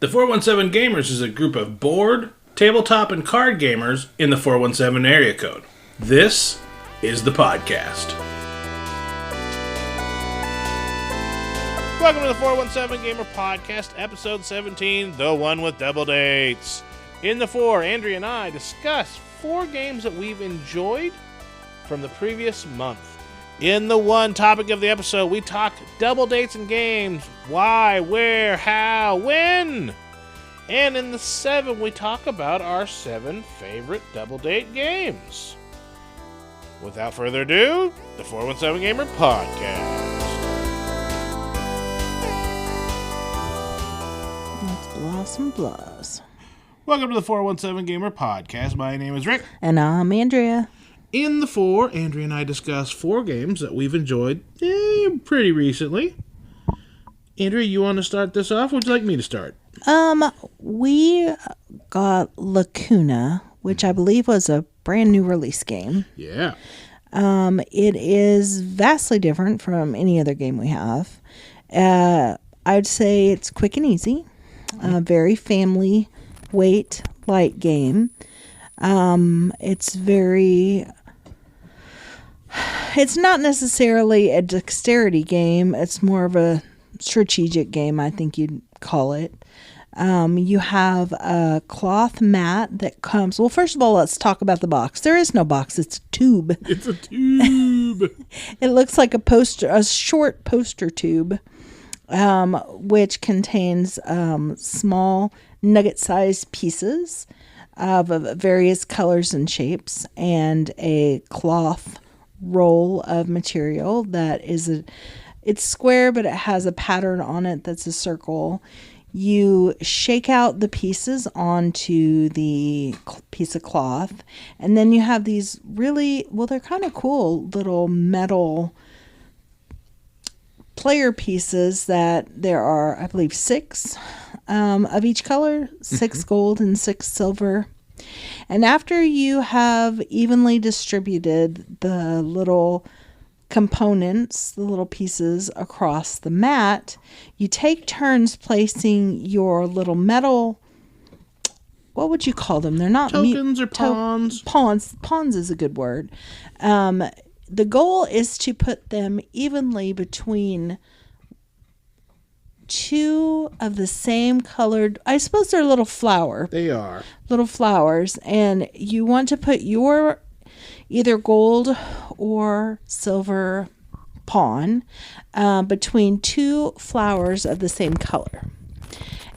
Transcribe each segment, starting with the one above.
The 417Gamers is a group of board, tabletop, and card gamers in the 417 area code. This is the podcast. Welcome to the 417 Gamer Podcast, episode 17, the one with double dates. In the 4, Andrea and I discuss 4 games that we've enjoyed from the previous month. In the 1 topic of the episode, we talked double dates and games. Why, where, how, when? And in the 7, we talk about our 7 favorite double date games. Without further ado, the 417 Gamer Podcast. Let's blow some blows. Welcome to the 417 Gamer Podcast. My name is Rick. And I'm Andrea. In the 4, Andrea and I discuss 4 games that we've enjoyed pretty recently. Andrea, you want to start this off? Or would you like me to start? We got Lacuna, which I believe was a brand new release game. Yeah. It is vastly different from any other game we have. I'd say it's quick and easy. Very family weight light game. It's not necessarily a dexterity game. It's more of a strategic game, I think you'd call it. You have a cloth mat that comes... Well, first of all, let's talk about the box. There is no box. It's a tube. It's a tube. It looks like a short poster tube, which contains small nugget-sized pieces of various colors and shapes, and a cloth roll of material that it's square, but it has a pattern on it that's a circle. You shake out the pieces onto the piece of cloth, and then you have these they're kind of cool little metal player pieces that there are, I believe, 6 of each color, 6 gold and 6 silver. And after you have evenly distributed the little components, the little pieces across the mat, you take turns placing your little metal, what would you call them? They're not tokens or pawns. Pawns is a good word. The goal is to put them evenly between 2 of the same colored, I suppose they're little flower. They are. Little flowers. And you want to put your either gold or silver pawn between 2 flowers of the same color.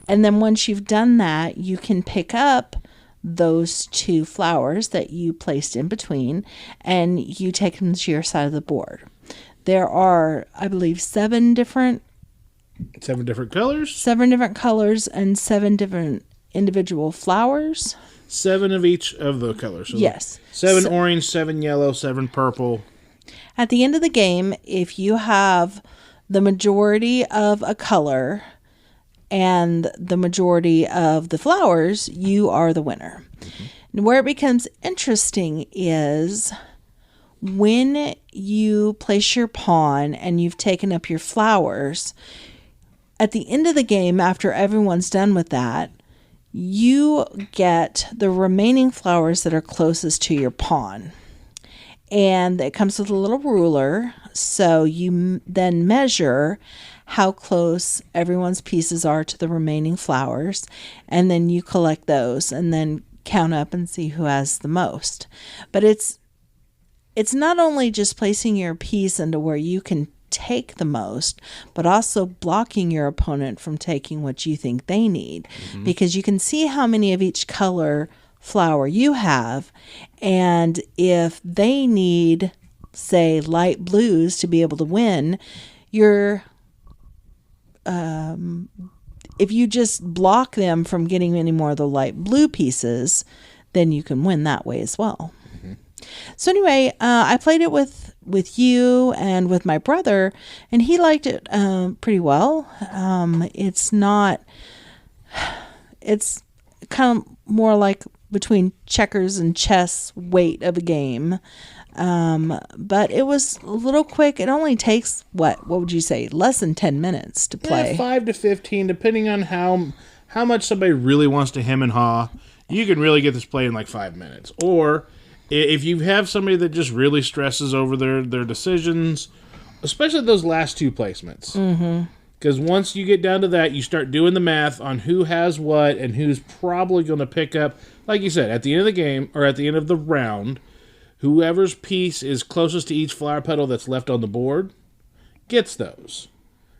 And then once you've done that, you can pick up those 2 flowers that you placed in between, and you take them to your side of the board. There are, I believe, 7 different colors? 7 different colors and 7 different individual flowers. 7 of each of the colors. So yes. 7 orange, 7 yellow, 7 purple. At the end of the game, if you have the majority of a color and the majority of the flowers, you are the winner. Mm-hmm. And where it becomes interesting is when you place your pawn and you've taken up your flowers, at the end of the game, after everyone's done with that, you get the remaining flowers that are closest to your pawn. And it comes with a little ruler, so you then measure how close everyone's pieces are to the remaining flowers, and then you collect those and then count up and see who has the most. But it's not only just placing your piece into where you can take the most, but also blocking your opponent from taking what you think they need. Mm-hmm. Because you can see how many of each color flower you have, and if they need, say, light blues to be able to win, if you just block them from getting any more of the light blue pieces, then you can win that way as well. Mm-hmm. So anyway, I played it with you and with my brother, and he liked it pretty well. It's kind of more like between checkers and chess weight of a game. But it was a little quick. It only takes, what would you say, less than 10 minutes to play. 5 to 15, depending on how how much somebody really wants to hem and haw, you can really get this played in like 5 minutes. Or if you have somebody that just really stresses over their decisions, especially those last two placements. Because once you get down to that, you start doing the math on who has what and who's probably going to pick up. Like you said, at the end of the game, or at the end of the round, whoever's piece is closest to each flower petal that's left on the board gets those.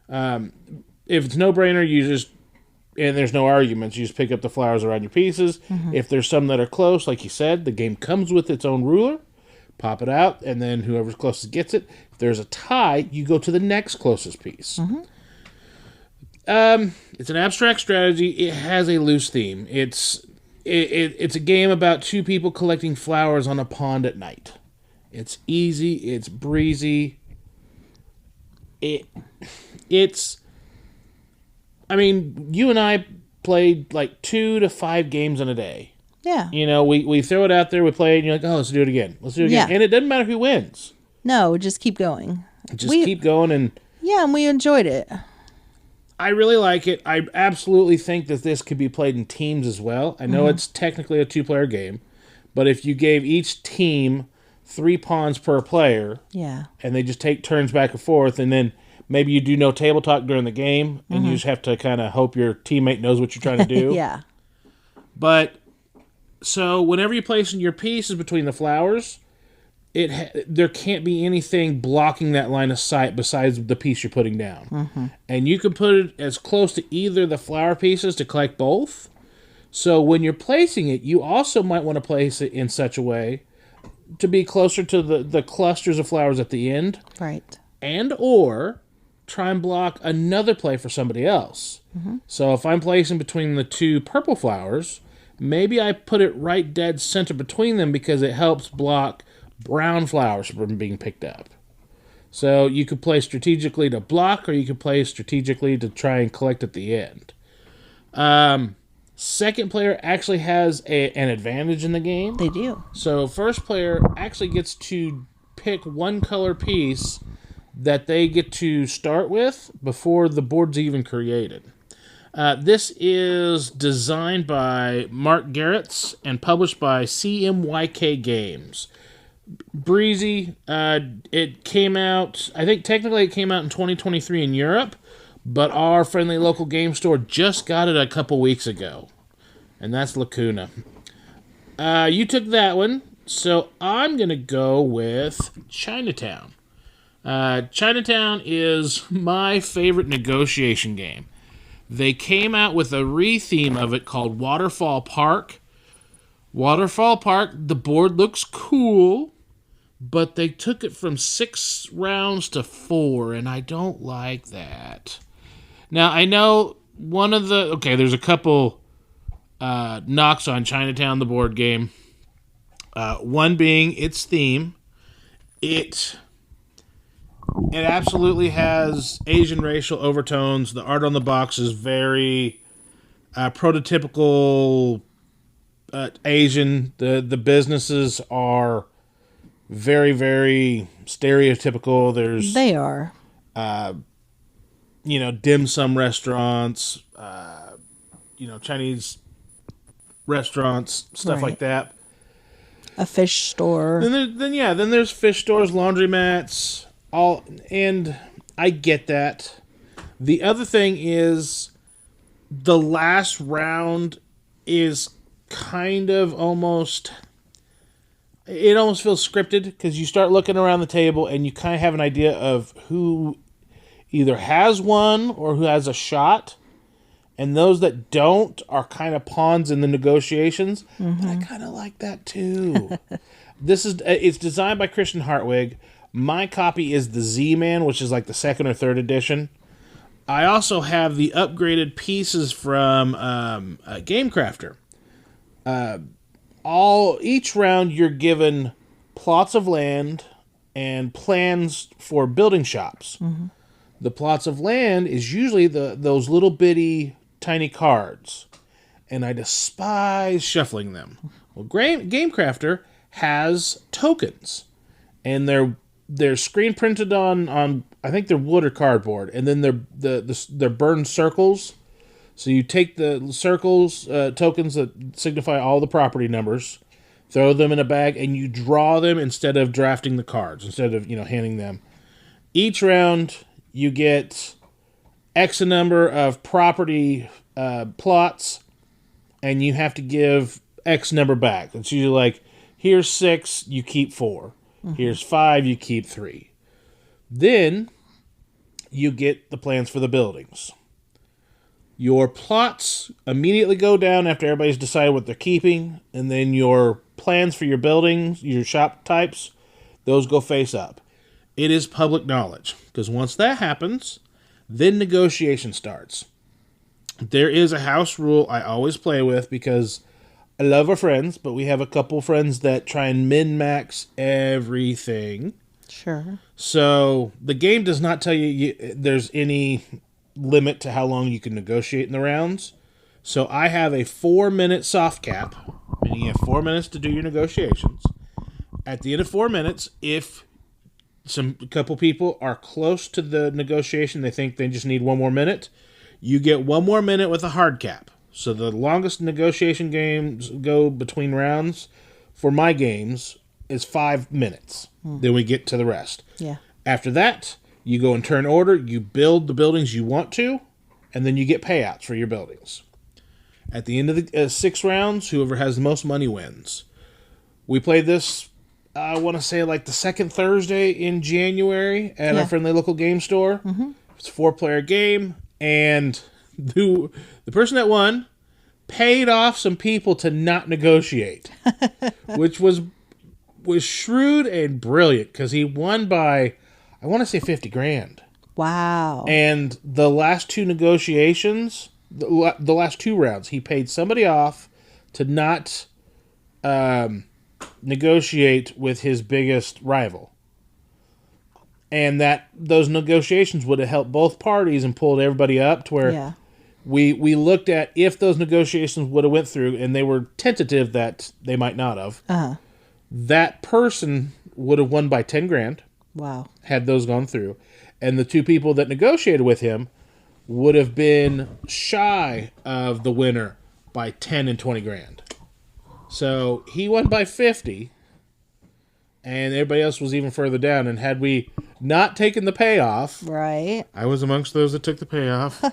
If it's no-brainer, you just, and there's no arguments, you just pick up the flowers around your pieces. If there's some that are close, like you said, the game comes with its own ruler. Pop it out, and then whoever's closest gets it. If there's a tie, you go to the next closest piece. It's an abstract strategy. It has a loose theme. It's a game about two people collecting flowers on a pond at night. It's easy. It's breezy. I mean, you and I played like 2 to 5 games in a day. Yeah. You know, we throw it out there, we play it, and you're like, oh, let's do it again. Let's do it again. Yeah. And it doesn't matter who wins. No, just keep going. Keep going. And yeah, and we enjoyed it. I really like it. I absolutely think that this could be played in teams as well. I know it's technically a 2-player game, but if you gave each team 3 pawns per player, and they just take turns back and forth, and then maybe you do no table talk during the game, and you just have to kind of hope your teammate knows what you're trying to do. Yeah. But, so whenever you're placing your pieces between the flowers, there can't be anything blocking that line of sight besides the piece you're putting down. And you can put it as close to either the flower pieces to collect both. So when you're placing it, you also might want to place it in such a way to be closer to the clusters of flowers at the end. Right. And or try and block another play for somebody else. So if I'm placing between the 2 purple flowers, maybe I put it right dead center between them because it helps block brown flowers from being picked up. So you could play strategically to block, or you could play strategically to try and collect at the end. Second player actually has an advantage in the game. They do. So first player actually gets to pick one color piece that they get to start with before the board's even created. This is designed by Mark Garretts and published by CMYK Games. Breezy. It came out, I think technically it came out in 2023 in Europe, but our friendly local game store just got it a couple weeks ago. And that's Lacuna. You took that one, so I'm going to go with Chinatown. Chinatown is my favorite negotiation game. They came out with a re-theme of it called Waterfall Park. Waterfall Park, the board looks cool, but they took it from 6 rounds to 4, and I don't like that. Now, I know there's a couple knocks on Chinatown, the board game. One being its theme. It absolutely has Asian racial overtones. The art on the box is very prototypical Asian. The businesses are very, very stereotypical. They are. Dim sum restaurants, Chinese restaurants, stuff like that. A fish store. Then there's fish stores, laundromats, and I get that. The other thing is the last round is kind of almost feels scripted because you start looking around the table and you kind of have an idea of who either has one or who has a shot, and those that don't are kind of pawns in the negotiations. But I kind of like that too. It's designed by Christian Hartwig. My copy is the Z-Man, which is like the 2nd or 3rd edition. I also have the upgraded pieces from Game Crafter. Each round you're given plots of land and plans for building shops. The plots of land is usually those little bitty tiny cards, and I despise shuffling them. Well, Game Crafter has tokens, and they're screen printed on I think they're wood or cardboard, and then they're burned circles. So you take the circles, tokens that signify all the property numbers, throw them in a bag, and you draw them instead of drafting the cards, instead of, handing them. Each round, you get X number of property plots, and you have to give X number back. It's usually like, here's 6, you keep 4. Mm-hmm. Here's 5, you keep 3. Then you get the plans for the buildings. Your plots immediately go down after everybody's decided what they're keeping, and then your plans for your buildings, your shop types, those go face up. It is public knowledge, because once that happens, then negotiation starts. There is a house rule I always play with, because I love our friends, but we have a couple friends that try and min-max everything. Sure. So the game does not tell you there's any limit to how long you can negotiate in the rounds. So I have a 4-minute soft cap, meaning you have 4 minutes to do your negotiations. At the end of 4 minutes, if a couple people are close to the negotiation, they think they just need 1 more minute, you get 1 more minute with a hard cap. So the longest negotiation games go between rounds for my games is 5 minutes. Then we get to the rest. Yeah. After that, you go in turn order, you build the buildings you want to, and then you get payouts for your buildings. At the end of the 6 rounds, whoever has the most money wins. We played this, I want to say, like the second Thursday in January at our friendly local game store. Mm-hmm. It's a 4-player game, and the person that won paid off some people to not negotiate, which was shrewd and brilliant, because he won by, I want to say, $50,000. Wow. And the last 2 negotiations, the last 2 rounds, he paid somebody off to not negotiate with his biggest rival. And those negotiations would have helped both parties and pulled everybody up to where we looked at if those negotiations would have went through, and they were tentative that they might not have. Uh-huh. That person would have won by $10,000. Wow. Had those gone through. And the 2 people that negotiated with him would have been shy of the winner by $10,000 and $20,000. So he won by 50, and everybody else was even further down. And had we not taken the payoff, right, I was amongst those that took the payoff.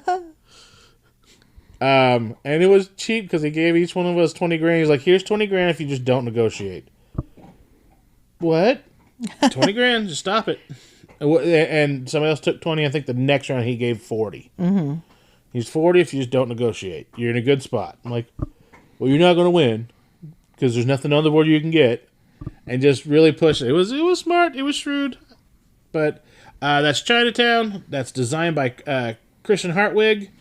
And it was cheap, because he gave each one of us $20,000. He's like, here's $20,000 if you just don't negotiate. What? $20,000? Just stop it. And somebody else took 20. I think the next round he gave 40. Mm-hmm. He's 40 if you just don't negotiate. You're in a good spot. I'm like, well, you're not going to win, because there's nothing on the board you can get. And just really push it. It was smart. It was shrewd. But that's Chinatown. That's designed by Christian Hartwig.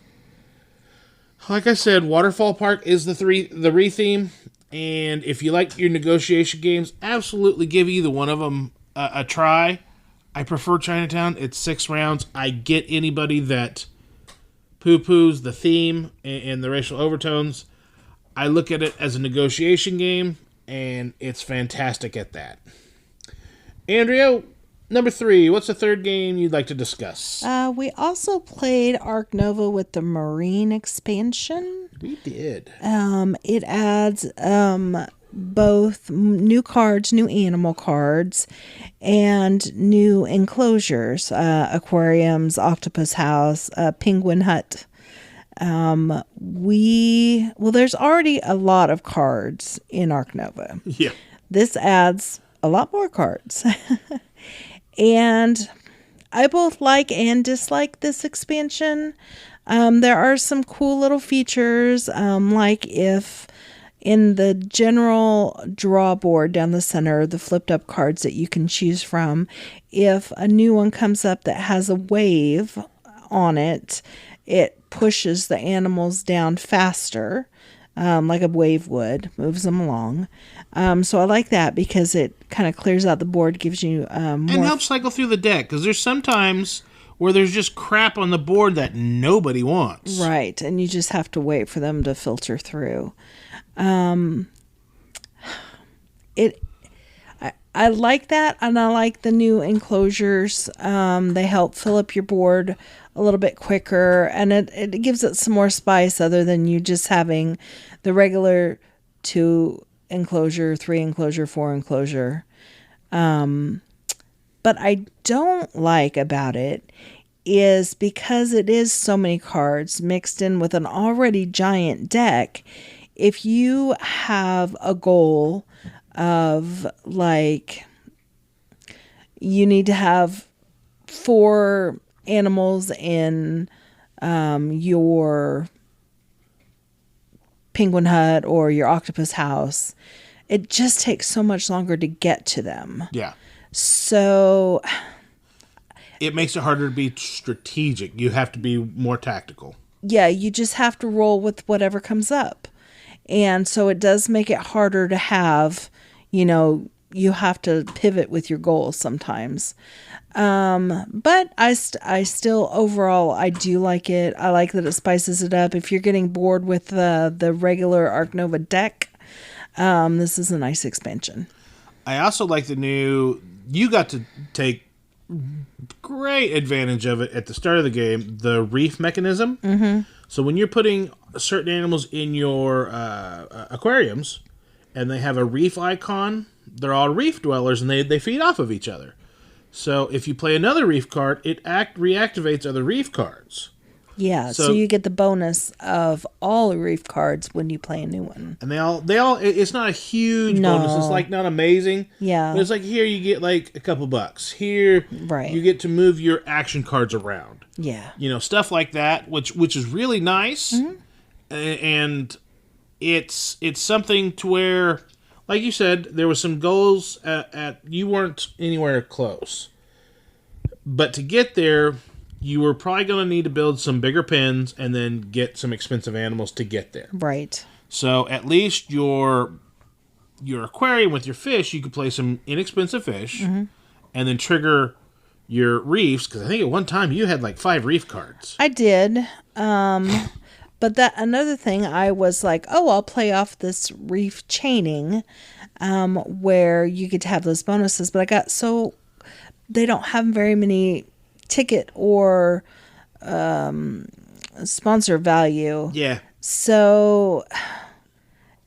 Like I said, Waterfall Park is the re-theme. And if you like your negotiation games, absolutely give either one of them a try. I prefer Chinatown. It's 6 rounds. I get anybody that poo-poos the theme and the racial overtones. I look at it as a negotiation game, and it's fantastic at that. Andrea, number 3, what's the third game you'd like to discuss? We also played Ark Nova with the Marine expansion. We did. It adds both new cards, new animal cards, and new enclosures, aquariums, octopus house, penguin hut. There's already a lot of cards in Ark Nova. Yeah. This adds a lot more cards. And I both like and dislike this expansion. There are some cool little features, like if in the general draw board down the center, the flipped up cards that you can choose from, if a new one comes up that has a wave on it, it pushes the animals down faster, like a wave would, moves them along. So I like that, because it kind of clears out the board, gives you more... And helps cycle through the deck, because there's sometimes where there's just crap on the board that nobody wants. Right, and you just have to wait for them to filter through. I I like that, and I like the new enclosures. They help fill up your board a little bit quicker, and it gives it some more spice other than you just having the regular 2 enclosure, 3 enclosure, 4 enclosure. But I don't like about it is because it is so many cards mixed in with an already giant deck. If you have a goal of like you need to have 4 animals in your penguin hut or your octopus house, it just takes so much longer to get to them. Yeah. So it makes it harder to be strategic. You have to be more tactical. Yeah, you just have to roll with whatever comes up. And so it does make it harder to have, you have to pivot with your goals sometimes. But I still, overall, I do like it. I like that it spices it up. If you're getting bored with the regular Arc Nova deck, this is a nice expansion. I also like you got to take great advantage of it at the start of the game, the reef mechanism. Mm-hmm. So when you're putting certain animals in your aquariums and they have a reef icon, they're all reef dwellers and they feed off of each other. So if you play another reef card, it reactivates other reef cards. Yeah, so you get the bonus of all the reef cards when you play a new one. And they all it's not a huge bonus. It's like not amazing. Yeah. But it's like here you get like a couple bucks. Here you get to move your action cards around. Yeah. Stuff like that, which is really nice. Mm-hmm. And it's something to where, like you said, there was some goals at you weren't anywhere close. But to get there, you were probably going to need to build some bigger pens and then get some expensive animals to get there. Right. So at least your aquarium with your fish, you could play some inexpensive fish and then trigger your reefs. Because I think at one time you had like 5 reef cards. I did. But that another thing, I was like, I'll play off this reef chaining where you get to have those bonuses. But they don't have very many ticket or sponsor value. Yeah. So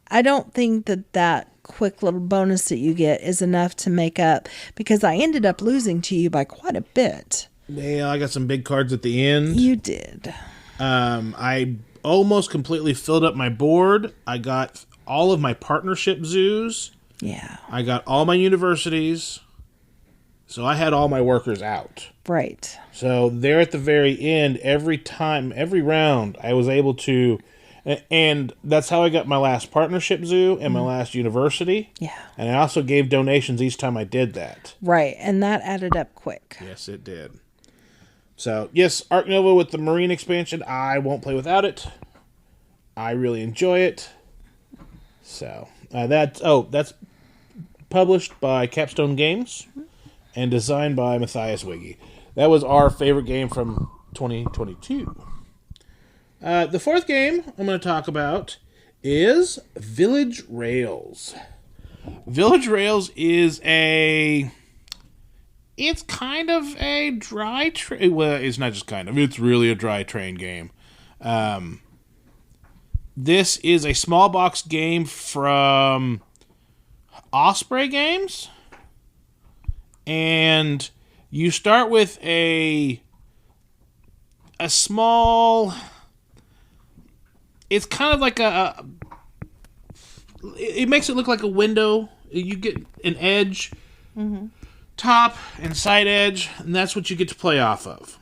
I don't think that quick little bonus that you get is enough to make up, because I ended up losing to you by quite a bit. Yeah, I got some big cards at the end. You did. I almost completely filled up my board. I got all of my partnership zoos. Yeah. I got all my universities. So I had all my workers out. Right. So there at the very end, every round, I was able to, and that's how I got my last partnership zoo and my last university. Yeah. And I also gave donations each time I did that. Right, and that added up quick. Yes, it did. So, yes, Arc Nova with the Marine expansion, I won't play without it. I really enjoy it. So, that's published by Capstone Games. And designed by Matthias Wiggy. That was our favorite game from 2022. The fourth game I'm going to talk about is Village Rails. Village Rails is it's kind of a dry train. Well, it's not just kind of. It's really a dry train game. This is a small box game from Osprey Games. And you start with a small... It's kind of like it makes it look like a window. You get an edge, top and side edge, and that's what you get to play off of.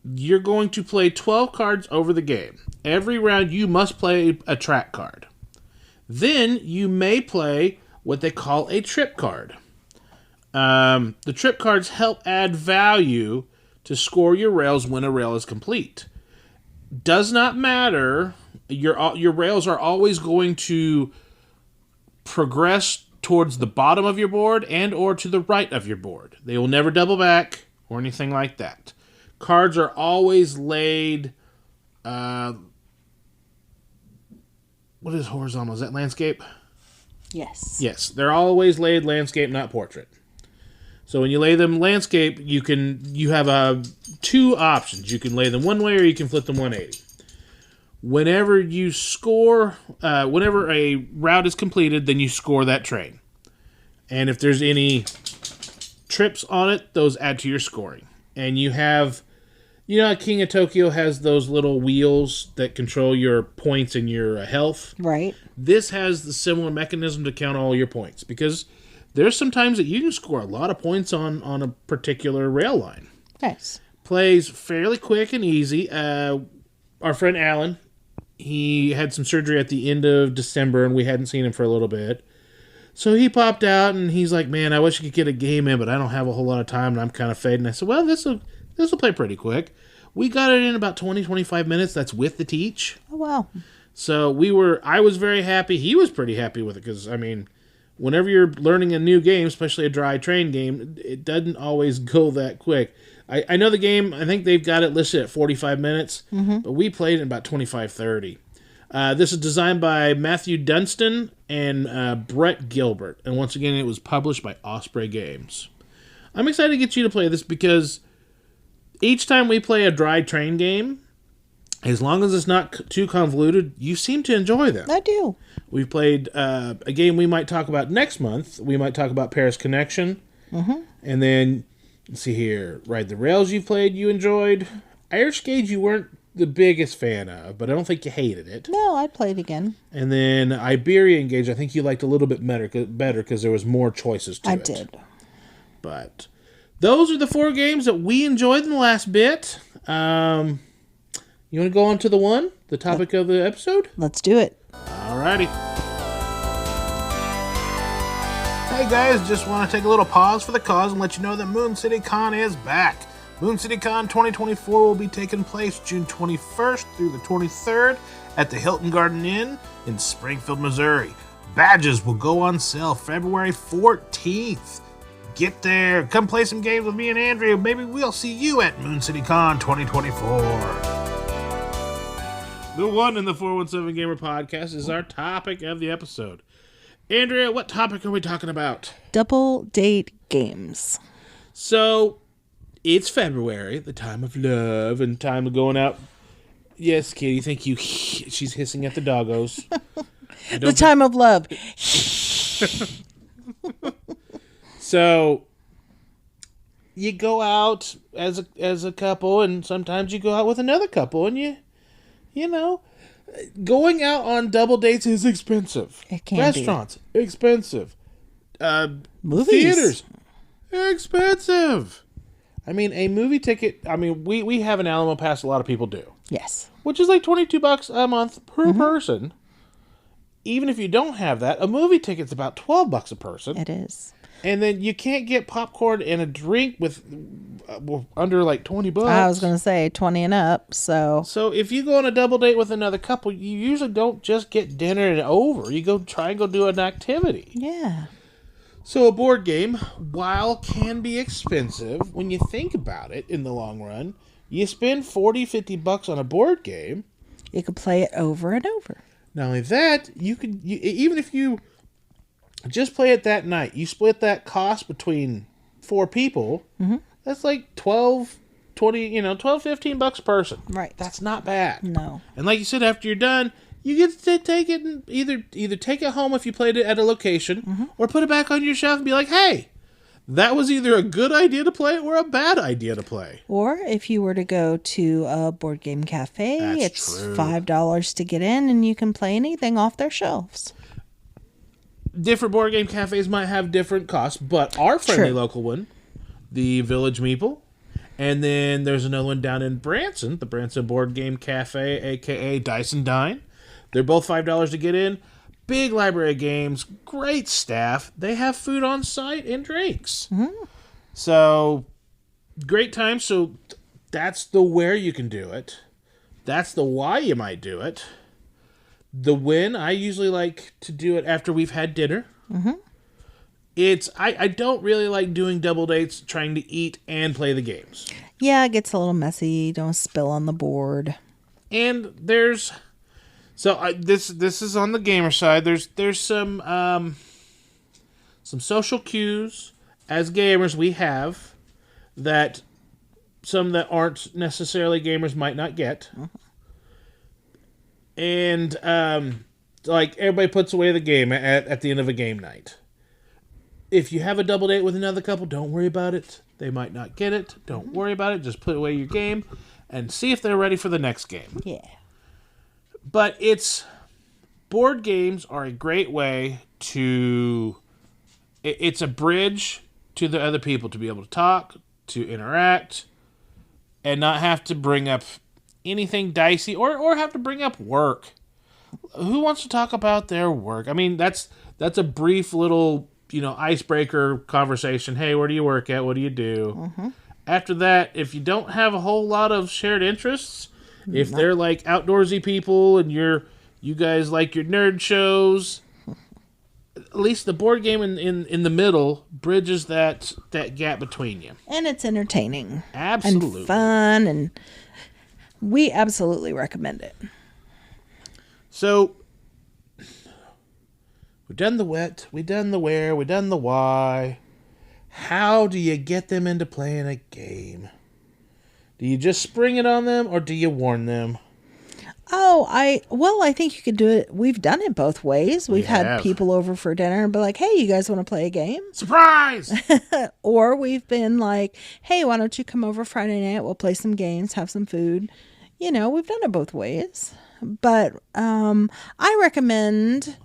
You're going to play 12 cards over the game. Every round you must play a track card. Then you may play what they call a trip card. The trip cards help add value to score your rails when a rail is complete. Does not matter. Your rails are always going to progress towards the bottom of your board and or to the right of your board. They will never double back or anything like that. Cards are always laid... what is horizontal? Is that landscape? Yes. Yes, they're always laid landscape, not portrait. So when you lay them landscape, you have two options. You can lay them one way or you can flip them 180. Whenever you score, whenever a route is completed, then you score that train. And if there's any trips on it, those add to your scoring. And you have, King of Tokyo has those little wheels that control your points and your health. Right. This has the similar mechanism to count all your points, because there's some times that you can score a lot of points on a particular rail line. Nice. Plays fairly quick and easy. Our friend Alan, he had some surgery at the end of December, and we hadn't seen him for a little bit. So he popped out, and he's like, man, I wish I could get a game in, but I don't have a whole lot of time, and I'm kind of fading. I said, well, this will play pretty quick. We got it in about 20, 25 minutes. That's with the teach. Oh, wow. So I was very happy. He was pretty happy with it, because, whenever you're learning a new game, especially a dry train game, it doesn't always go that quick. I know the game, I think they've got it listed at 45 minutes, but we played it in about 25, 30. This is designed by Matthew Dunstan and Brett Gilbert. And once again, it was published by Osprey Games. I'm excited to get you to play this, because each time we play a dry train game, as long as it's not too convoluted, you seem to enjoy them. I do. We've played a game we might talk about next month. We might talk about Paris Connection. And then, let's see here. Ride the Rails you played, you enjoyed. Irish Gauge you weren't the biggest fan of, but I don't think you hated it. No, I'd play it again. And then Iberian Gauge, I think you liked a little bit better because there was more choices to it. I did. But those are the 4 games that we enjoyed in the last bit. You want to go on to the topic of the episode? Let's do it. Alrighty. Hey guys, just want to take a little pause for the cause and let you know that Moon City Con is back. Moon City Con 2024 will be taking place June 21st through the 23rd at the Hilton Garden Inn in Springfield, Missouri. Badges will go on sale February 14th. Get there, come play some games with me and Andrea. Maybe we'll see you at Moon City Con 2024. The one in the 417Gamer podcast is our topic of the episode. Andrea, what topic are we talking about? Double date games. So, it's February, the time of love and time of going out. Yes, Kitty, thank you. She's hissing at the doggos. The time of love. So, you go out as a couple, and sometimes you go out with another couple, and you know, going out on double dates is expensive. It can Restaurants, expensive. Movies. Theaters, expensive. A movie ticket, we have an Alamo Pass, a lot of people do. Yes. Which is like $22 a month per person. Even if you don't have that, a movie ticket's about $12 a person. It is. And then you can't get popcorn and a drink with under like $20. I was going to say 20 and up, so if you go on a double date with another couple, you usually don't just get dinner and over. You go try and go do an activity. Yeah. So a board game, while can be expensive, when you think about it in the long run, you spend $40-$50 on a board game. You could play it over and over. Not only that, even if you just play it that night, you split that cost between 4 people, that's like $15 a person. Right. That's not bad. No. And like you said, after you're done, you get to take it and either take it home if you played it at a location, or put it back on your shelf and be like, hey, that was either a good idea to play or a bad idea to play. Or if you were to go to a board game cafe, it's true. $5 to get in, and you can play anything off their shelves. Different board game cafes might have different costs, but our friendly local one, the Village Meeple, and then there's another one down in Branson, the Branson Board Game Cafe, a.k.a. Dice and Dine. They're both $5 to get in. Big library of games, great staff. They have food on site and drinks. So, great time. So, that's the where you can do it. That's the why you might do it. The when, I usually like to do it after we've had dinner. I don't really like doing double dates, trying to eat and play the games. Yeah, it gets a little messy. Don't spill on the board. And there's So this is on the gamer side. There's some social cues as gamers we have that some that aren't necessarily gamers might not get. And like everybody puts away the game at the end of a game night. If you have a double date with another couple, don't worry about it. They might not get it. Don't worry about it. Just put away your game and see if they're ready for the next game. Yeah. But board games are a great way to... It's a bridge to the other people to be able to talk, to interact, and not have to bring up anything dicey or have to bring up work. Who wants to talk about their work? I mean, that's a brief little, icebreaker conversation. Hey, where do you work at? What do you do? Mm-hmm. After that, if you don't have a whole lot of shared interests, if they're like outdoorsy people and you guys like your nerd shows, at least the board game in the middle bridges that gap between you. And it's entertaining. Absolutely. And fun, and we absolutely recommend it. So, we've done the what, we've done the where, we've done the why. How do you get them into playing a game? Do you just spring it on them, or do you warn them? Oh, I think you could do it. We've done it both ways. We've had people over for dinner and be like, hey, you guys want to play a game? Surprise! Or we've been like, hey, why don't you come over Friday night? We'll play some games, have some food. We've done it both ways. But I recommend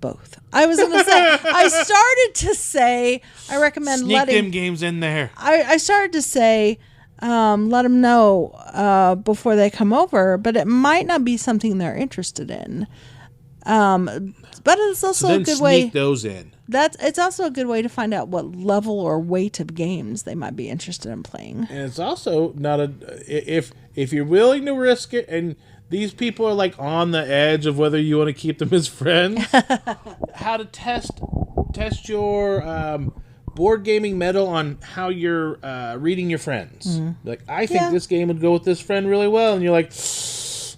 both. I was going to say, I started to say, I recommend Sneak them games in there. I started to say, let them know before they come over, but it might not be something they're interested in. But it's also a good way. Sneak those in. It's also a good way to find out what level or weight of games they might be interested in playing. And it's also not if you're willing to risk it, and these people are like on the edge of whether you want to keep them as friends. How to test your board gaming metal on how you're reading your friends. Mm-hmm. Like, I think this game would go with this friend really well, and you're like,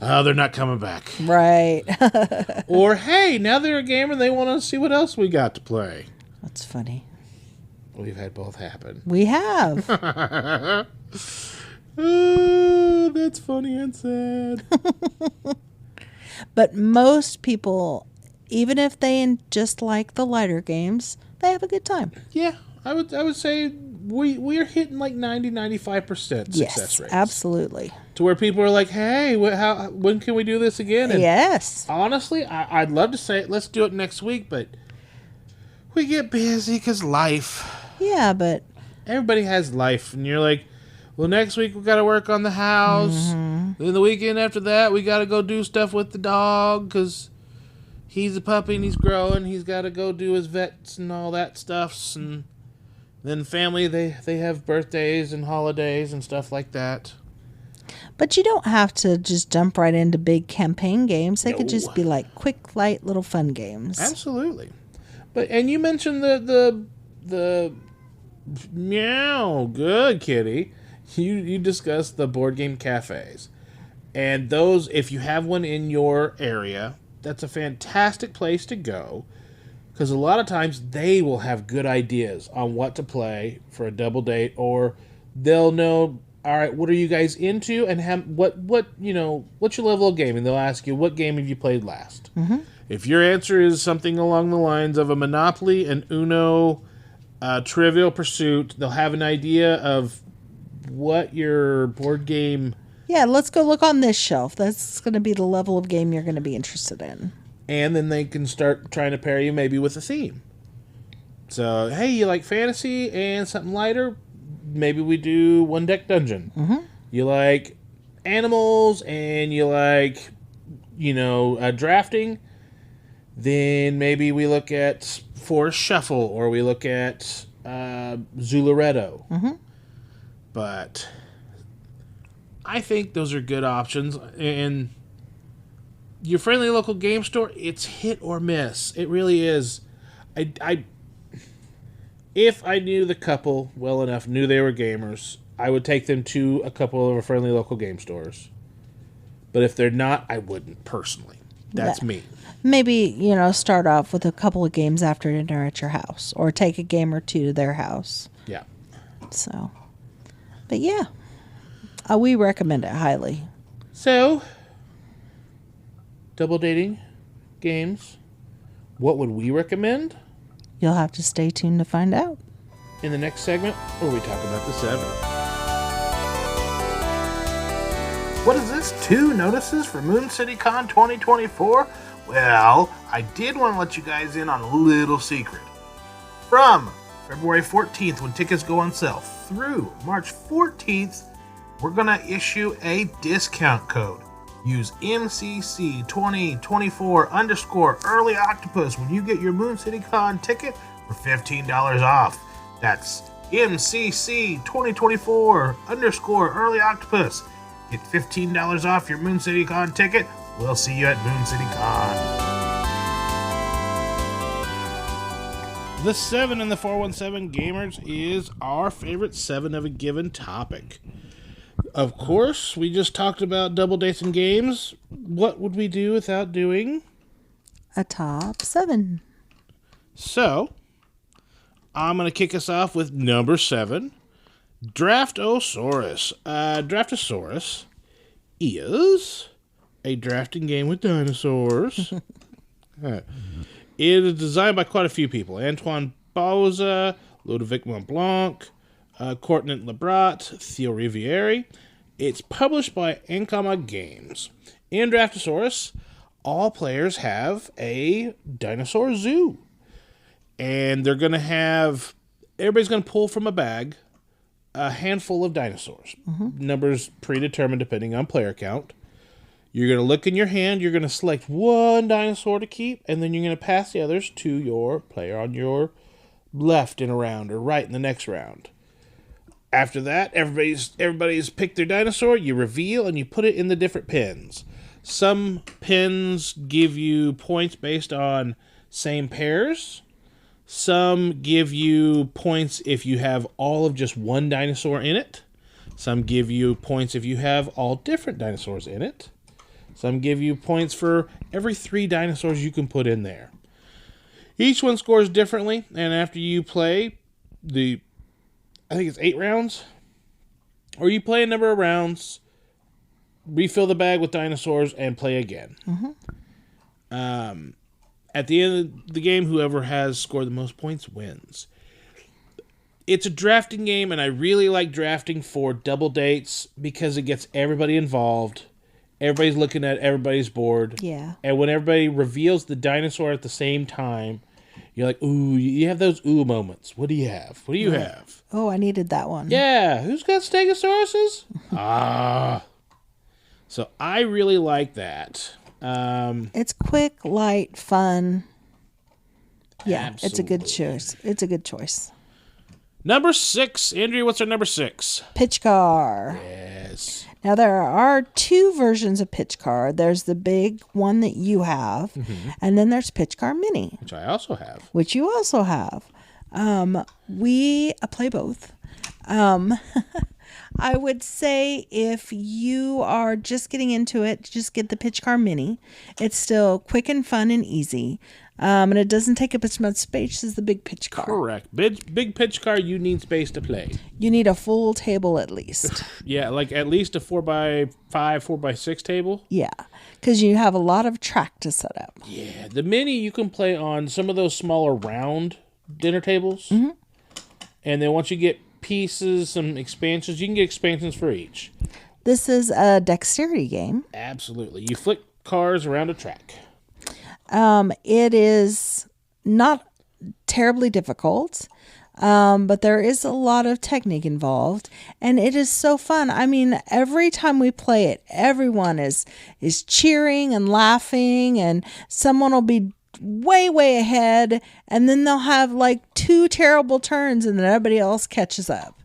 oh, they're not coming back. Right. Or, hey, now they're a gamer and they want to see what else we got to play. That's funny. We've had both happen. We have. Oh, that's funny and sad. But most people, even if they just like the lighter games, they have a good time. Yeah, I would say we are hitting like 90-95% success rates. Absolutely. To where people are like, hey, when can we do this again? And yes. Honestly, I'd love to say, let's do it next week, but we get busy because life. Yeah, but everybody has life, and you're like, well, next week we got to work on the house. Mm-hmm. Then the weekend after that, we got to go do stuff with the dog because he's a puppy and he's growing. He's got to go do his vets and all that stuff. And then family, they have birthdays and holidays and stuff like that. But you don't have to just jump right into big campaign games. They could just be like quick, light, little fun games. Absolutely. And you mentioned the meow, good kitty. You discussed the board game cafes. And those, if you have one in your area, that's a fantastic place to go. Because a lot of times they will have good ideas on what to play for a double date. Or they'll know, all right, what are you guys into? And what's your level of gaming? They'll ask you, what game have you played last? Mm-hmm. If your answer is something along the lines of a Monopoly, an Uno, Trivial Pursuit, they'll have an idea of what your board game... Yeah, let's go look on this shelf. That's going to be the level of game you're going to be interested in. And then they can start trying to pair you maybe with a theme. So, hey, you like fantasy and something lighter? Maybe we do one deck dungeon. Mm-hmm. You like animals and you like, drafting? Then maybe we look at Forest Shuffle or we look at Zularetto. Mm-hmm. But I think those are good options. And your friendly local game store, it's hit or miss. It really is. If I knew the couple well enough, knew they were gamers, I would take them to a couple of friendly local game stores. But if they're not, I wouldn't personally. That's me. Maybe, start off with a couple of games after dinner at your house, or take a game or two to their house. Yeah. So, but yeah, we recommend it highly. So, double dating games, what would we recommend? You'll have to stay tuned to find out. In the next segment, where we talk about the 7. What is this? 2 notices for Moon City Con 2024? Well, I did want to let you guys in on a little secret. From February 14th, when tickets go on sale, through March 14th, we're going to issue a discount code. Use MCC2024_Early Octopus when you get your Moon City Con ticket for $15 off. That's MCC2024_Early Octopus. Get $15 off your Moon City Con ticket. We'll see you at Moon City Con. The 7 in the 417 Gamers is our favorite 7 of a given topic. Of course, we just talked about double dates and games. What would we do without doing a top 7? So, I'm going to kick us off with number 7, Draftosaurus. Draftosaurus is a drafting game with dinosaurs. It is designed by quite a few people. Antoine Bauza, Ludovic Montblanc, Courtney Lebrat, Theo Riviere. It's published by Ankama Games. In Draftosaurus, all players have a dinosaur zoo. And they're going to have... Everybody's going to pull from a bag a handful of dinosaurs. Numbers predetermined depending on player count. You're going to look in your hand, you're going to select one dinosaur to keep, and then you're going to pass the others to your player on your left in a round or right in the next round. After that, everybody's picked their dinosaur, you reveal, and you put it in the different pins. Some pins give you points based on same pairs. Some give you points if you have all of just one dinosaur in it. Some give you points if you have all different dinosaurs in it. Some give you points for every 3 dinosaurs you can put in there. Each one scores differently, and after you play I think it's 8 rounds, or you play a number of rounds, refill the bag with dinosaurs, and play again. At the end of the game, whoever has scored the most points wins. It's a drafting game, and I really like drafting for double dates because it gets everybody involved. Everybody's looking at everybody's board. Yeah. And when everybody reveals the dinosaur at the same time, you're like, ooh, you have those ooh moments. What do you have? What do you have? Oh, I needed that one. Yeah. Who's got Stegosauruses? So I really like that. It's quick, light, fun. Yeah, Absolutely. It's a good choice. It's a good choice. Number 6. Andrea, what's our number 6? Pitchcar. Yes. Now, there are 2 versions of Pitchcar. There's the big one that you have, and then there's Pitchcar Mini. Which I also have. Which you also have. We play both. I would say if you are just getting into it, just get the Pitchcar Mini. It's still quick and fun and easy. And it doesn't take up as much space as the big Pitchcar. Correct. Big Pitchcar, you need space to play. You need a full table at least. Yeah, like at least a 4x5, 4x6 table. Yeah, because you have a lot of track to set up. Yeah, the Mini you can play on some of those smaller round dinner tables. And then once you get pieces, some expansions, you can get expansions for each. This is a dexterity game. Absolutely. You flick cars around a track. It is not terribly difficult, but there is a lot of technique involved, and it is so fun. I mean, every time we play it, everyone is cheering and laughing, and someone will be way ahead, and then they'll have like 2 terrible turns, and then everybody else catches up.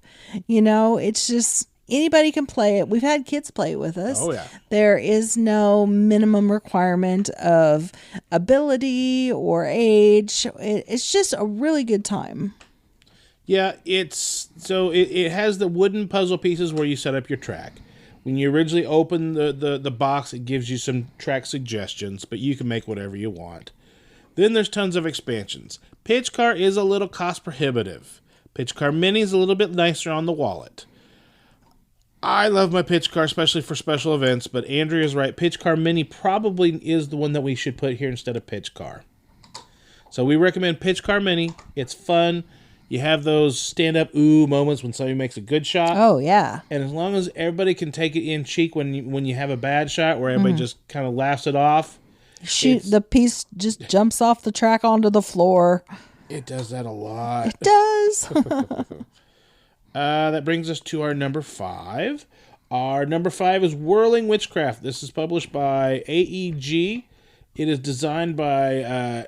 It's just... Anybody can play it. We've had kids play it with us. Oh, yeah. There is no minimum requirement of ability or age. It's just a really good time. Yeah, it has the wooden puzzle pieces where you set up your track. When you originally open the box, it gives you some track suggestions, but you can make whatever you want. Then there's tons of expansions. Pitchcar is a little cost prohibitive. Pitchcar Mini is a little bit nicer on the wallet. I love my Pitchcar, especially for special events, but Andrea's right. Pitchcar Mini probably is the one that we should put here instead of Pitchcar. So we recommend Pitchcar Mini. It's fun. You have those stand-up ooh moments when somebody makes a good shot. Oh, yeah. And as long as everybody can take it in cheek when you have a bad shot where everybody just kind of laughs it off. The piece just jumps off the track onto the floor. It does that a lot. It does. That brings us to our number 5. Our number 5 is Whirling Witchcraft. This is published by AEG. It is designed by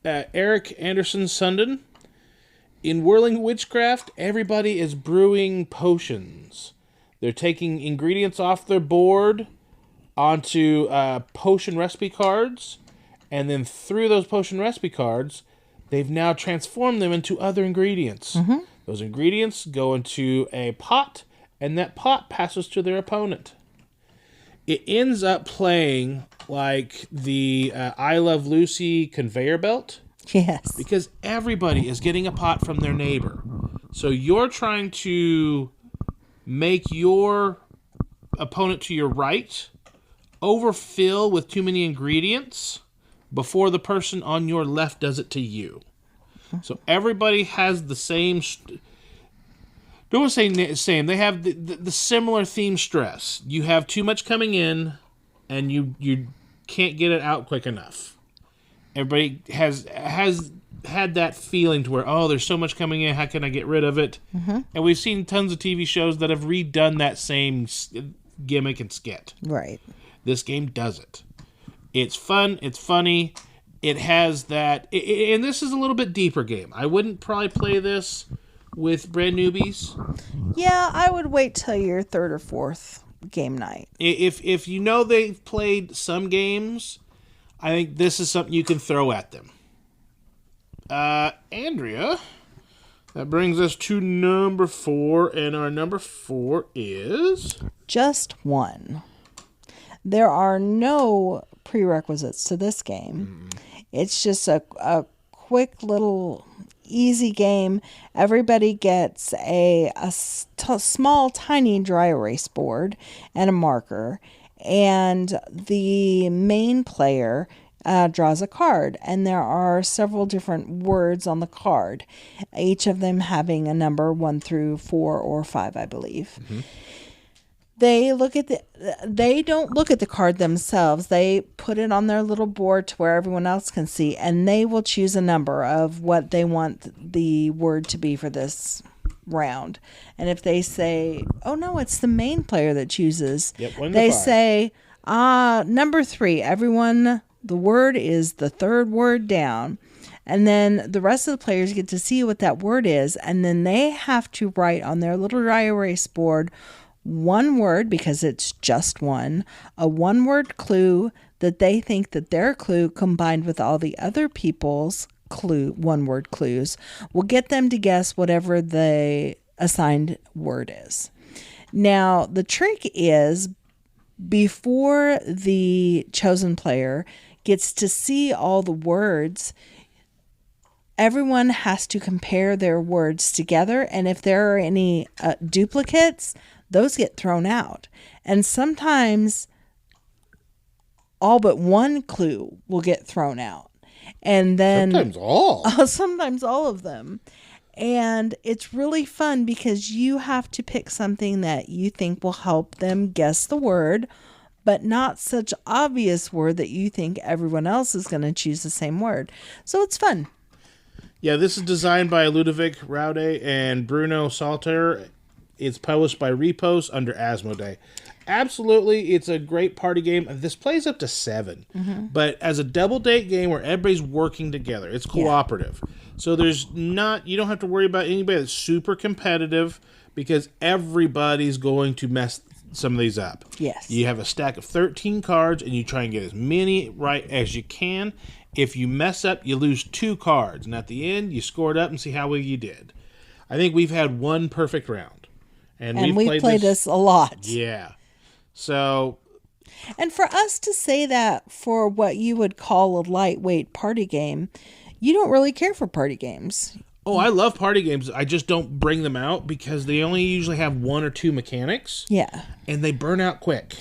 Eric Anderson Sundin. In Whirling Witchcraft, everybody is brewing potions. They're taking ingredients off their board onto potion recipe cards, and then through those potion recipe cards, they've now transformed them into other ingredients. Mm-hmm. Those ingredients go into a pot, and that pot passes to their opponent. It ends up playing like the I Love Lucy conveyor belt. Yes. Because everybody is getting a pot from their neighbor. So you're trying to make your opponent to your right overfill with too many ingredients before the person on your left does it to you. So everybody has the same... Don't say same. They have the similar theme stress. You have too much coming in, and you can't get it out quick enough. Everybody has had that feeling to where, oh, there's so much coming in, how can I get rid of it? Mm-hmm. And we've seen tons of TV shows that have redone that same gimmick and skit. Right. This game does it. It's fun, it's funny, it has that... and this is a little bit deeper game. I wouldn't probably play this with brand newbies. Yeah, I would wait till your third or fourth game night. If you know they've played some games... I think this is something you can throw at them. Andrea, that brings us to number 4, and our number 4 is... Just One. There are no prerequisites to this game. It's just a quick little easy game. Everybody gets a small, tiny dry erase board and a marker. And the main player draws a card, and there are several different words on the card, each of them having a number 1 through 4 or 5, I believe. Mm-hmm. They don't look at the card themselves. They put it on their little board to where everyone else can see, and they will choose a number of what they want the word to be for this round. And if they say, oh no, it's the main player that chooses, they say, number 3, everyone, the word is the third word down. And then the rest of the players get to see what that word is, and then they have to write on their little dry erase board one word, because it's just one, a one-word clue that they think that their clue combined with all the other people's one-word clues will get them to guess whatever the assigned word is. Now, the trick is, before the chosen player gets to see all the words, everyone has to compare their words together, and if there are any duplicates, those get thrown out. And sometimes all but one clue will get thrown out. And then sometimes all of them. And it's really fun because you have to pick something that you think will help them guess the word, but not such obvious word that you think everyone else is going to choose the same word. So it's fun. Yeah, this is designed by Ludovic Raude and Bruno Salter. It's published by Repos under Asmodee. Absolutely, it's a great party game. This plays up to 7. Mm-hmm. But as a double date game where everybody's working together, it's cooperative. Yeah. So you don't have to worry about anybody that's super competitive because everybody's going to mess some of these up. Yes. You have a stack of 13 cards and you try and get as many right as you can. If you mess up, you lose 2 cards. And at the end, you score it up and see how well you did. I think we've had one perfect round. And we've played this a lot. Yeah. So, And for us to say that for what you would call a lightweight party game, you don't really care for party games. oh, I love party games. I just don't bring them out because they only usually have 1 or 2 mechanics. Yeah. And they burn out quick.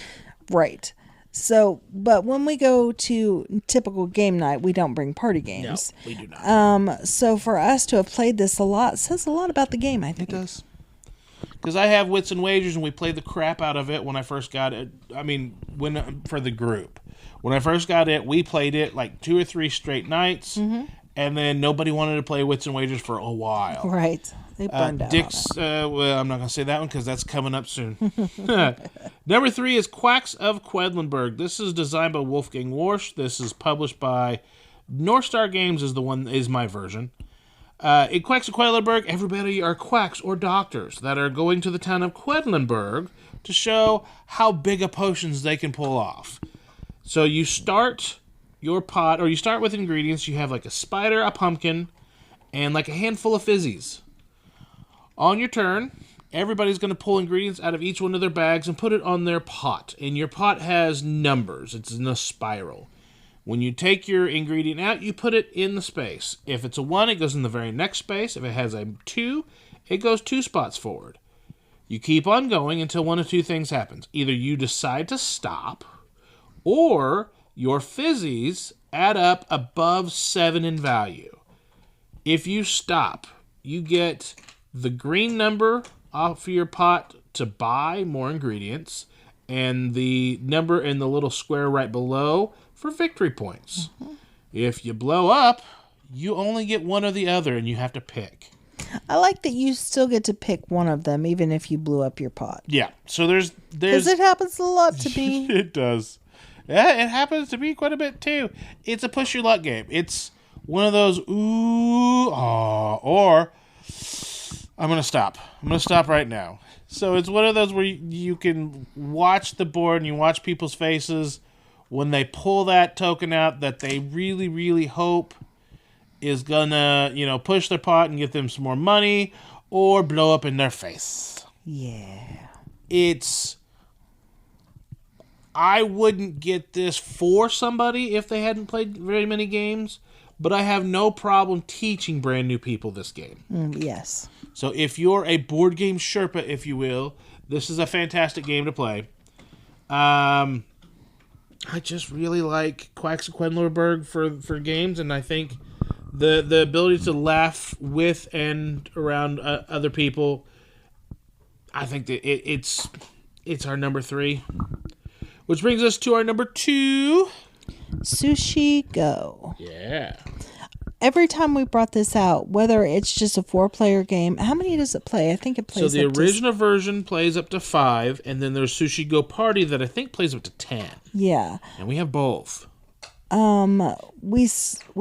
Right. So, but when we go to typical game night, we don't bring party games. No, we do not. So for us to have played this a lot says a lot about the game, I think. It does. Because I have Wits and Wagers, and we played the crap out of it when I first got it. I mean, for the group. When I first got it, we played it like 2 or 3 straight nights, and then nobody wanted to play Wits and Wagers for a while. Right. They burned out. Well, I'm not going to say that one because that's coming up soon. Number 3 is Quacks of Quedlinburg. This is designed by Wolfgang Warsch. This is published by North Star Games. Is my version. In Quacks of Quedlinburg, everybody are quacks or doctors that are going to the town of Quedlinburg to show how big of potions they can pull off. So you start your pot, or you start with ingredients. You have like a spider, a pumpkin, and like a handful of fizzies. On your turn, everybody's going to pull ingredients out of each one of their bags and put it on their pot. And your pot has numbers. It's in a spiral. When you take your ingredient out, you put it in the space. If it's a 1, it goes in the very next space. If it has a 2, it goes 2 spots forward. You keep on going until one of 2 things happens. Either you decide to stop, or your fizzies add up above 7 in value. If you stop, you get the green number off your pot to buy more ingredients, and the number in the little square right below for victory points. If you blow up, you only get one or the other, and you have to pick. I like that you still get to pick one of them, even if you blew up your pot. Yeah, so there's Because it happens a lot to me. It does. Yeah, it happens to me quite a bit too. It's a push your luck game. It's one of those ooh, aw, or I'm gonna stop. I'm gonna stop right now. So it's one of those where you can watch the board and you watch people's faces when they pull that token out that they really, really hope is gonna, push their pot and get them some more money or blow up in their face. Yeah. I wouldn't get this for somebody if they hadn't played very many games, but I have no problem teaching brand new people this game. Yes. So if you're a board game Sherpa, if you will, this is a fantastic game to play. I just really like Quacks of Quedlinburg for games, and I think the ability to laugh with and around other people, I think that it's our number 3. Which brings us to our number 2. Sushi Go. Yeah. Every time we brought this out, whether it's just a 4-player game, how many does it play? I think it plays. So the original version plays up to 5, and then there's Sushi Go Party that I think plays up to 10. Yeah. And we have both. We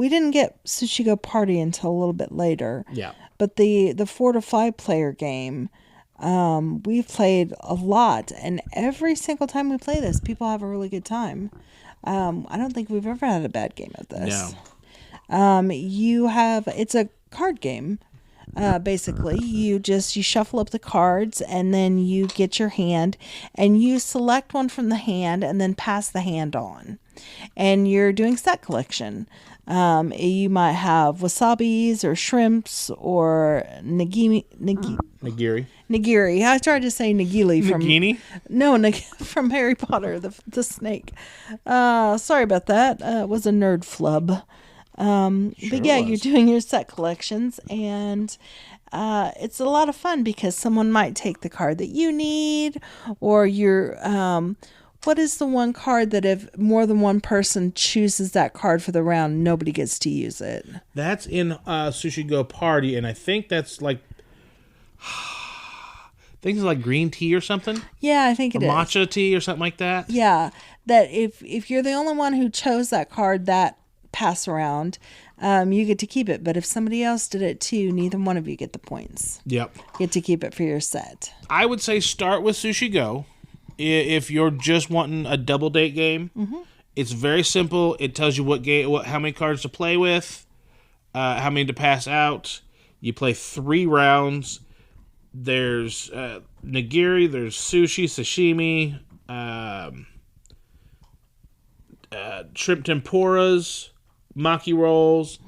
didn't get Sushi Go Party until a little bit later. Yeah. But the 4 to 5-player game, we've played a lot, and every single time we play this, people have a really good time. I don't think we've ever had a bad game at this. No. It's a card game. Basically, you shuffle up the cards, and then you get your hand, and you select one from the hand, and then pass the hand on. And you're doing set collection. You might have wasabis or shrimps or nigiri. Nigiri. I tried to say nigiri from Nagini? No, from Harry Potter, the snake. Sorry about that. It was a nerd flub. But yeah, you're doing your set collections, and it's a lot of fun because someone might take the card that you need, or you're what is the one card that if more than one person chooses that card for the round, nobody gets to use it? That's in Sushi Go Party, and I think that's like things like green tea or something. Yeah, I think it is. Matcha tea or something like that. Yeah, that if you're the only one who chose that card that pass around, you get to keep it. But if somebody else did it too, neither one of you get the points. Yep. You get to keep it for your set. I would say start with Sushi Go. If you're just wanting a double date game, it's very simple. It tells you how many cards to play with, how many to pass out. You play 3 rounds. There's nigiri, there's sushi, sashimi, shrimp tempuras, maki rolls.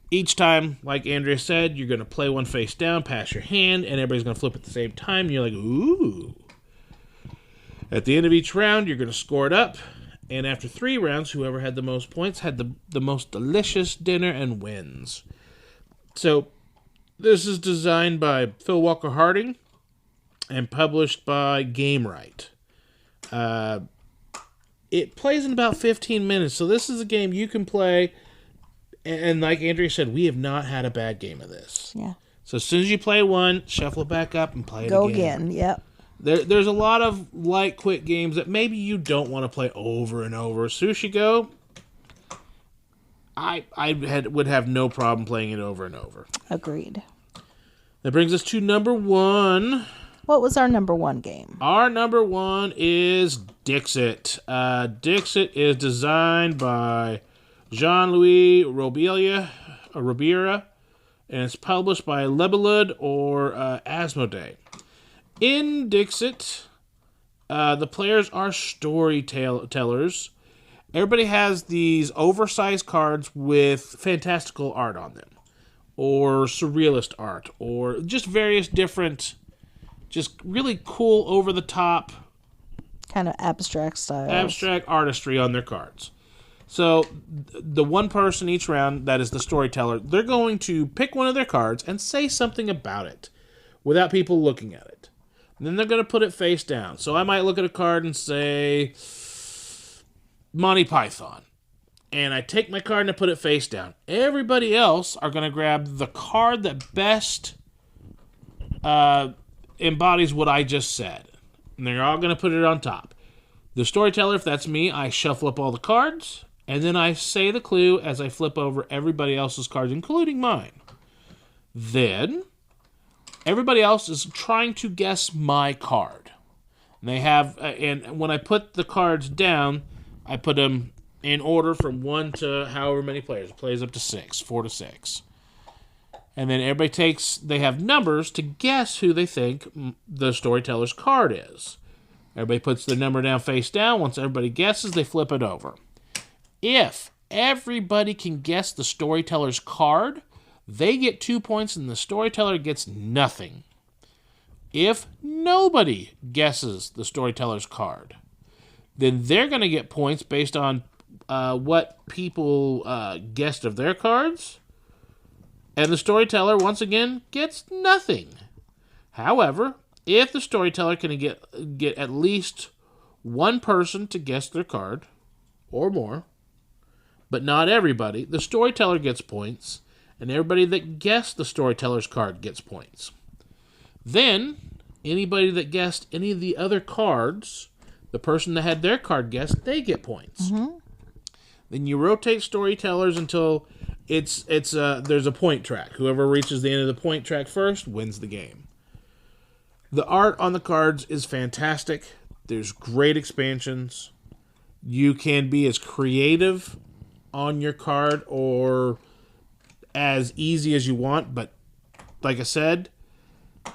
Each time, like Andrea said, you're going to play one face down, pass your hand, and everybody's going to flip at the same time. And you're like, ooh. At the end of each round, you're going to score it up. And after 3 rounds, whoever had the most points had the most delicious dinner and wins. So, this is designed by Phil Walker Harding and published by Gamewright. It plays in about 15 minutes, so this is a game you can play. And like Andrea said, we have not had a bad game of this. Yeah. So as soon as you play one, shuffle it back up and play it again. Go again, yep. There's a lot of light, quick games that maybe you don't want to play over and over. Sushi Go, I would have no problem playing it over and over. Agreed. That brings us to number 1. What was our number 1 game? Our number 1 is Dixit. Dixit is designed by Jean-Louis Robira, and it's published by Lebelud or Asmodee. In Dixit, the players are storytellers. Everybody has these oversized cards with fantastical art on them, or surrealist art, or just various different, just really cool, over-the-top, kind of abstract style. Abstract artistry on their cards. So, the one person each round, that is the storyteller, they're going to pick one of their cards and say something about it without people looking at it. And then they're going to put it face down. So I might look at a card and say, Monty Python. And I take my card and I put it face down. Everybody else are going to grab the card that best embodies what I just said. And they're all going to put it on top. The storyteller, if that's me, I shuffle up all the cards. And then I say the clue as I flip over everybody else's cards, including mine. Then, everybody else is trying to guess my card. And they have, and when I put the cards down, I put them in order from 1 to however many players. It plays up to 6, 4 to 6. And then everybody they have numbers to guess who they think the storyteller's card is. Everybody puts their number down face down. Once everybody guesses, they flip it over. If everybody can guess the storyteller's card, they get 2 points and the storyteller gets nothing. If nobody guesses the storyteller's card, then they're going to get points based on what people guessed of their cards. And the storyteller, once again, gets nothing. However, if the storyteller can get at least one person to guess their card, or more, but not everybody, the storyteller gets points, and everybody that guessed the storyteller's card gets points. Then, anybody that guessed any of the other cards, the person that had their card guessed, they get points. Mm-hmm. Then you rotate storytellers until there's a point track. Whoever reaches the end of the point track first wins the game. The art on the cards is fantastic. There's great expansions. You can be as creative on your card or as easy as you want, but like I said,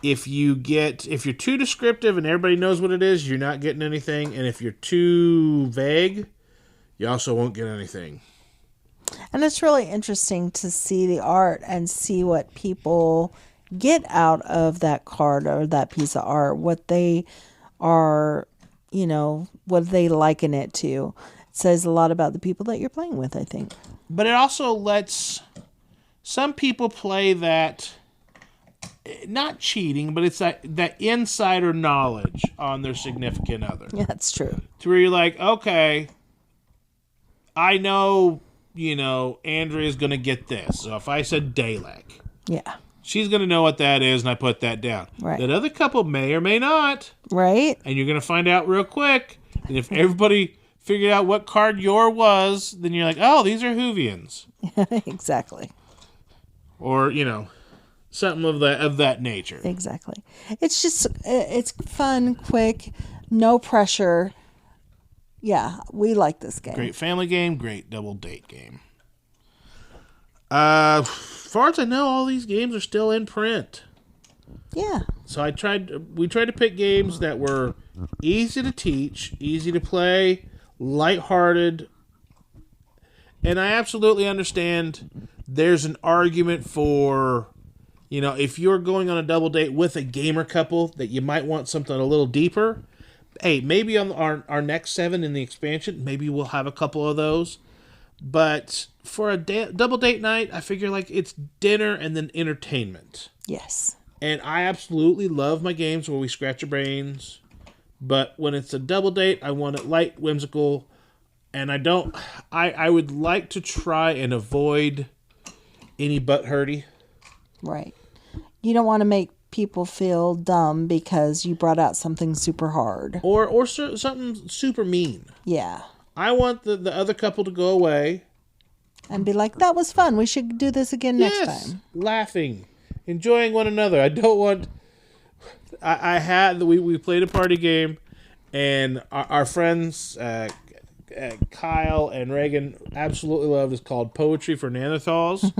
if you're too descriptive and everybody knows what it is, you're not getting anything, and if you're too vague, you also won't get anything. And it's really interesting to see the art and see what people get out of that card or that piece of art, what they are, what they liken it to. It says a lot about the people that you're playing with, I think. But it also lets some people play that, not cheating, but it's that insider knowledge on their significant other. Yeah, that's true. To where you're like, okay, I know, Andrea's going to get this. So if I said Dalek, yeah, she's going to know what that is, and I put that down. Right. That other couple may or may not. Right. And you're going to find out real quick. And if everybody figured out what card yours was, then you're like, oh, these are Whovians. Exactly. Or, something of that nature. Exactly. It's just, it's fun, quick, no pressure. Yeah, we like this game. Great family game, great double date game. As far as I know, all these games are still in print. Yeah. So we tried to pick games that were easy to teach, easy to play, lighthearted. And I absolutely understand there's an argument for, if you're going on a double date with a gamer couple, that you might want something a little deeper. Hey, maybe on our next 7 in the expansion, maybe we'll have a couple of those. But for a double date night, I figure it's dinner and then entertainment. Yes. And I absolutely love my games where we scratch our brains. But when it's a double date, I want it light, whimsical. And I would like to try and avoid any butt hurty. Right. You don't want to make people feel dumb because you brought out something super hard. Or something super mean. Yeah. I want the other couple to go away. And be like, that was fun. We should do this again next time. Laughing. Enjoying one another. I don't want... We played a party game, and our friends... Kyle and Reagan absolutely loved. It's called Poetry for Neanderthals.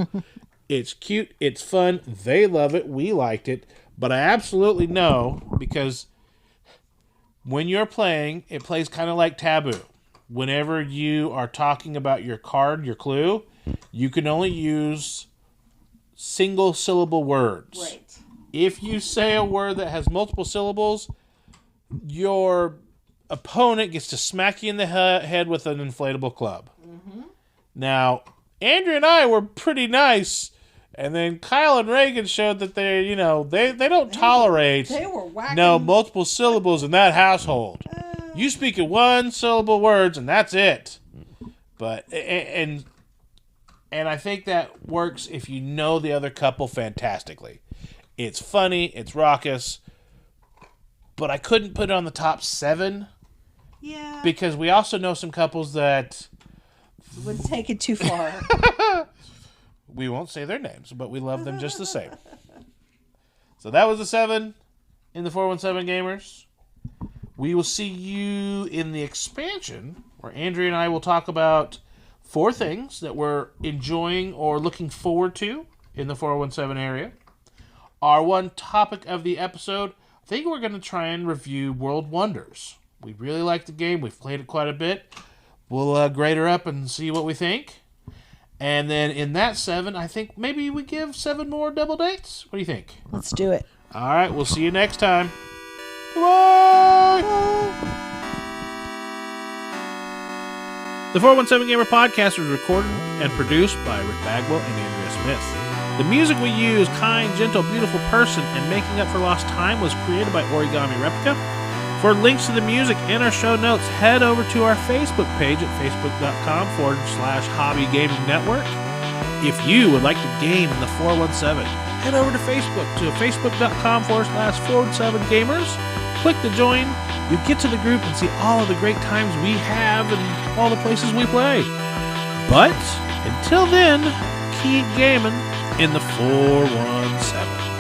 It's cute. It's fun. They love it. We liked it. But I absolutely know, because when you're playing, it plays kind of like Taboo. Whenever you are talking about your card, your clue, you can only use single syllable words. Right. If you say a word that has multiple syllables, your opponent gets to smack you in the head with an inflatable club. Mm-hmm. Now, Andrew and I were pretty nice, and then Kyle and Reagan showed that they don't tolerate multiple syllables in that household. You speak in one syllable words, and that's it. But and I think that works if you know the other couple fantastically. It's funny, it's raucous, but I couldn't put it on the top 7. Yeah. Because we also know some couples that would take it too far. We won't say their names, but we love them just the same. So that was the 7 in the 417 Gamers. We will see you in the expansion, where Andrea and I will talk about 4 things that we're enjoying or looking forward to in the 417 area. Our one topic of the episode, I think we're going to try and review World Wonders. We really like the game. We've played it quite a bit. We'll grade her up and see what we think. And then in that 7, I think maybe we give 7 more double dates. What do you think? Let's do it. All right. We'll see you next time. Goodbye. The 417 Gamer podcast was recorded and produced by Rick Bagwell and Andrea Smith. The music we use, Kind, Gentle, Beautiful Person, and Making Up for Lost Time, was created by Origami Replica. For links to the music and our show notes, head over to our Facebook page at facebook.com/Hobby Gaming Network. If you would like to game in the 417, head over to Facebook to facebook.com/417gamers. Click to join. You get to the group and see all of the great times we have and all the places we play. But until then, keep gaming in the 417.